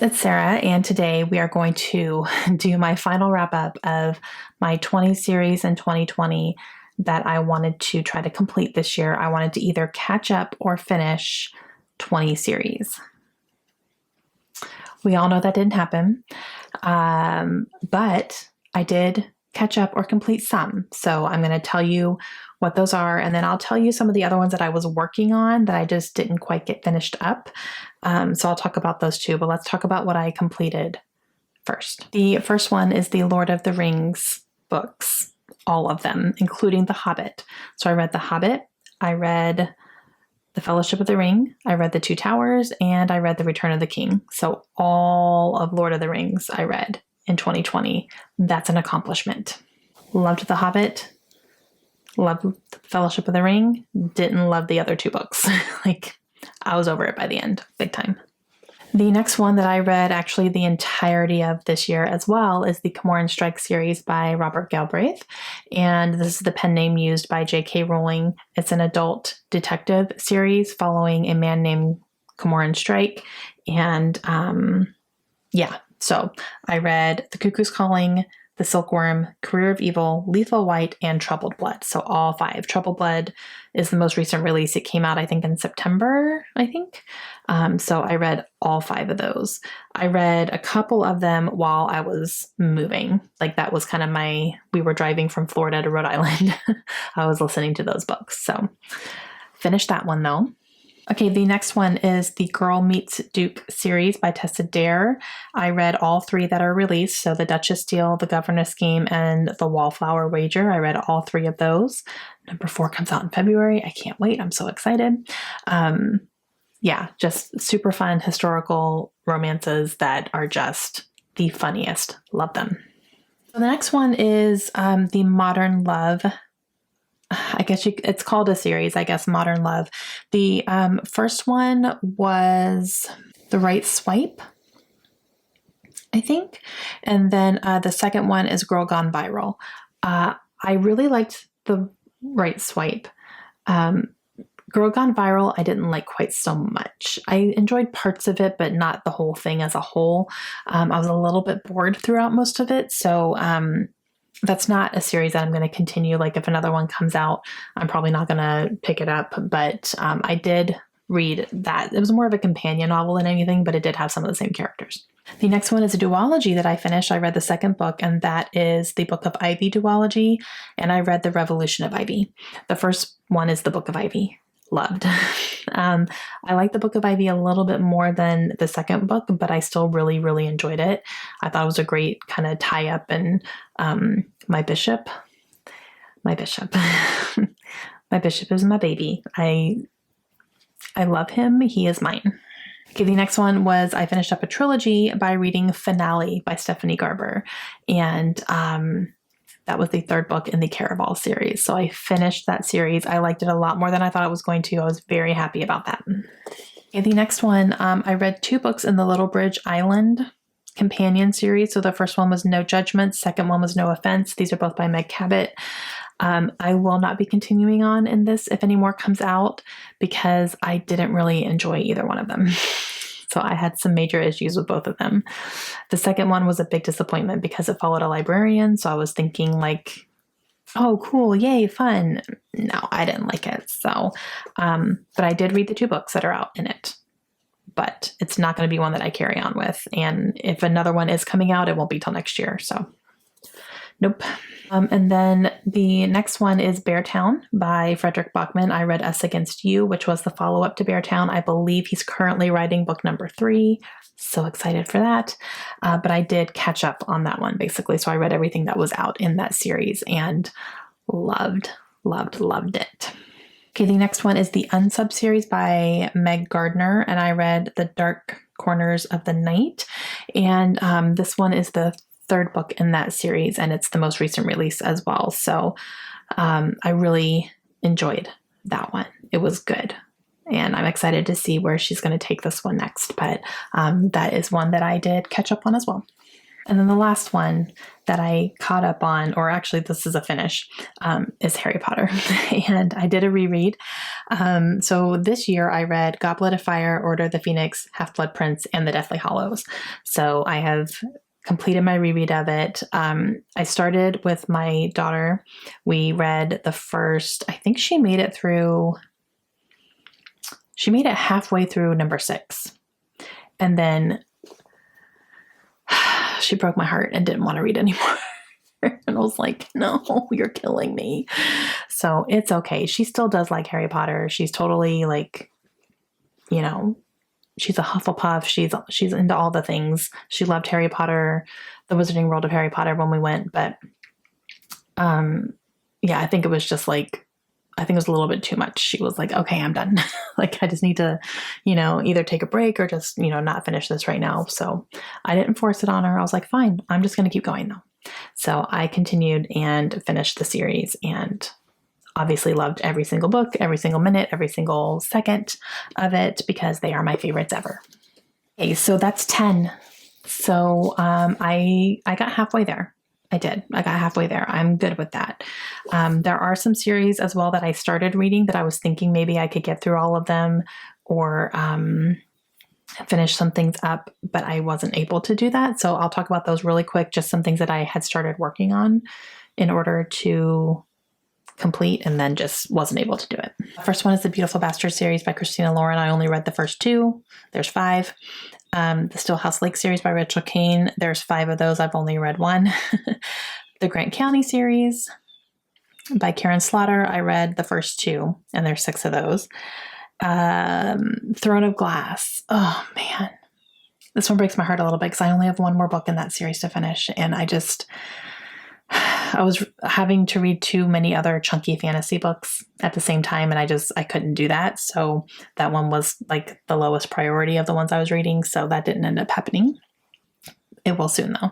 it's Sarah, and today we are going to do my final wrap up of my 20 series in 2020 that I wanted to try to complete this year. I wanted to either catch up or finish 20 series. We all know that didn't happen, but I did catch up or complete some. So I'm going to tell you what those are, and then I'll tell you some of the other ones that I was working on that I just didn't quite get finished up. So I'll talk about those too, but let's talk about what I completed first. The first one is the Lord of the Rings books, all of them, including The Hobbit. So I read The Hobbit, I read The Fellowship of the Ring, I read The Two Towers, and I read The Return of the King. So all of Lord of the Rings I read in 2020. That's an accomplishment. Loved The Hobbit, loved The Fellowship of the Ring, didn't love the other two books. I was over it by the end, big time. The next one that I read actually the entirety of this year as well is the Camoran Strike series by Robert Galbraith. And this is the pen name used by J.K. Rowling. It's an adult detective series following a man named Camoran Strike. And so I read The Cuckoo's Calling, The Silkworm, Career of Evil, Lethal White, and Troubled Blood. So all 5. Troubled Blood is the most recent release. It came out, I think, in September, So I read all 5 of those. I read a couple of them while I was moving. That was kind of we were driving from Florida to Rhode Island. I was listening to those books. So finished that one though. Okay, the next one is the Girl Meets Duke series by Tessa Dare. I read all 3 that are released, so The Duchess Deal, The Governess Game, and The Wallflower Wager. I read all 3 of those. Number 4 comes out in February. I can't wait. I'm so excited. Just super fun historical romances that are just the funniest. Love them. So the next one is the Modern Love. I guess it's called a series, Modern Love. The first one was The Right Swipe, I think. And then the second one is Girl Gone Viral. I really liked The Right Swipe. Girl Gone Viral, I didn't like quite so much. I enjoyed parts of it, but not the whole thing as a whole. I was a little bit bored throughout most of it. So that's not a series that I'm going to continue. If another one comes out, I'm probably not going to pick it up. But I did read that. It was more of a companion novel than anything, but it did have some of the same characters. The next one is a duology that I finished. I read the second book, and that is the Book of Ivy duology. And I read The Revolution of Ivy. The first one is the Book of Ivy. Loved. I like the Book of Ivy a little bit more than the second book, but I still really, really enjoyed it. I thought it was a great kind of tie up, and my bishop is my baby. I love him. He is mine. Okay, the next one was I finished up a trilogy by reading Finale by Stephanie Garber, and that was the 3rd book in the Caraval series. So I finished that series. I liked it a lot more than I thought I was going to. I was very happy about that. Okay, the next one, I read 2 books in the Little Bridge Island companion series. So the first one was No Judgment. Second one was No Offense. These are both by Meg Cabot. I will not be continuing on in this if any more comes out because I didn't really enjoy either one of them. So I had some major issues with both of them. The second one was a big disappointment because it followed a librarian. So I was thinking oh, cool. Yay, fun. No, I didn't like it. So, but I did read the 2 books that are out in it, but it's not going to be one that I carry on with. And if another one is coming out, it won't be till next year. So nope. And then the next one is Beartown by Frederick Bachman. I read Us Against You, which was the follow-up to Beartown. I believe he's currently writing book number 3. So excited for that. But I did catch up on that one, basically. So I read everything that was out in that series and loved it. Okay, the next one is the Unsub series by Meg Gardner, and I read The Dark Corners of the Night. And this one is the 3rd book in that series, and it's the most recent release as well. So I really enjoyed that one. It was good. And I'm excited to see where she's going to take this one next. But that is one that I did catch up on as well. And then the last one that I caught up on, or actually this is a finish, is Harry Potter. And I did a reread. So this year I read Goblet of Fire, Order of the Phoenix, Half-Blood Prince, and The Deathly Hallows. So I have completed my reread of it. I started with my daughter. We read the first, I think she made it halfway through number 6. And then she broke my heart and didn't want to read anymore. And I was like, no, you're killing me. So it's okay. She still does like Harry Potter. She's totally like, you know, she's a Hufflepuff. She's into all the things. She loved Harry Potter, the Wizarding World of Harry Potter when we went. But yeah, I think it was just like, I think it was a little bit too much. She was like, okay, I'm done. Like, I just need to, either take a break or just, not finish this right now. So I didn't force it on her. I was like, fine, I'm just going to keep going though. So I continued and finished the series and obviously loved every single book, every single minute, every single second of it because they are my favorites ever. Okay, so that's 10. So I got halfway there. I got halfway there. I'm good with that. There are some series as well that I started reading that I was thinking maybe I could get through all of them or finish some things up, but I wasn't able to do that. So I'll talk about those really quick, just some things that I had started working on in order to complete and then just wasn't able to do it. The first one is the Beautiful Bastard series by Christina Lauren. I only read the first 2. There's 5. The Stillhouse Lake series by Rachel Kane. There's 5 of those. I've only read 1. The Grant County series by Karen Slaughter. I read the first 2 and there's 6 of those. Throne of Glass. Oh man. This one breaks my heart a little bit because I only have 1 more book in that series to finish. And I was having to read too many other chunky fantasy books at the same time. And I couldn't do that. So that one was like the lowest priority of the ones I was reading. So that didn't end up happening. It will soon though.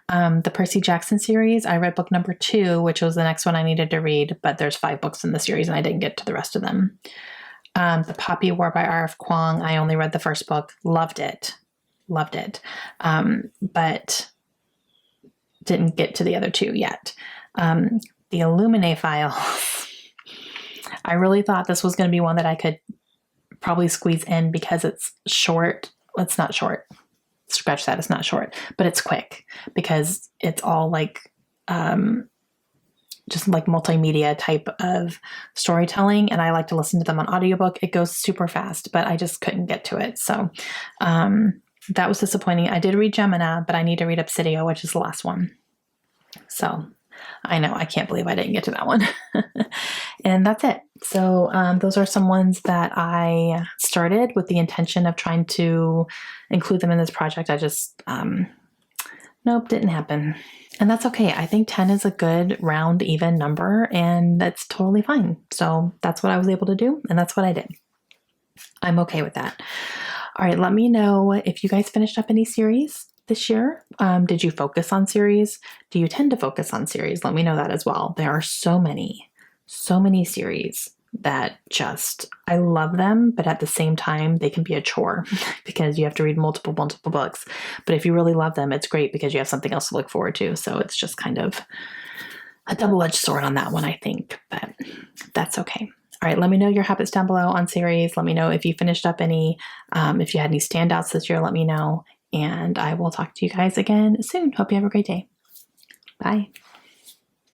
The Percy Jackson series, I read book number 2, which was the next one I needed to read, but there's 5 books in the series and I didn't get to the rest of them. The Poppy War by R.F. Kuang, I only read the first book. Loved it. But didn't get to the other 2 yet. The Illuminae Files. I really thought this was going to be one that I could probably squeeze in because it's short. It's not short. Scratch that. It's not short, but it's quick because it's all like, just like multimedia type of storytelling. And I like to listen to them on audiobook. It goes super fast, but I just couldn't get to it. So, that was disappointing. I did read Gemina, but I need to read Obsidio, which is the last one. So I know, I can't believe I didn't get to that one. And that's it. So those are some ones that I started with the intention of trying to include them in this project. I just, nope, didn't happen. And that's okay. I think 10 is a good round, even number, and that's totally fine. So that's what I was able to do, and that's what I did. I'm okay with that. All right, let me know if you guys finished up any series this year. Did you focus on series? Do you tend to focus on series? Let me know that as well. There are so many series that I love them, but at the same time, they can be a chore because you have to read multiple books. But if you really love them, it's great because you have something else to look forward to. So it's just kind of a double-edged sword on that one, I think, but that's okay. All right, let me know your habits down below on series. Let me know if you finished up any, if you had any standouts this year, let me know. And I will talk to you guys again soon. Hope you have a great day. Bye.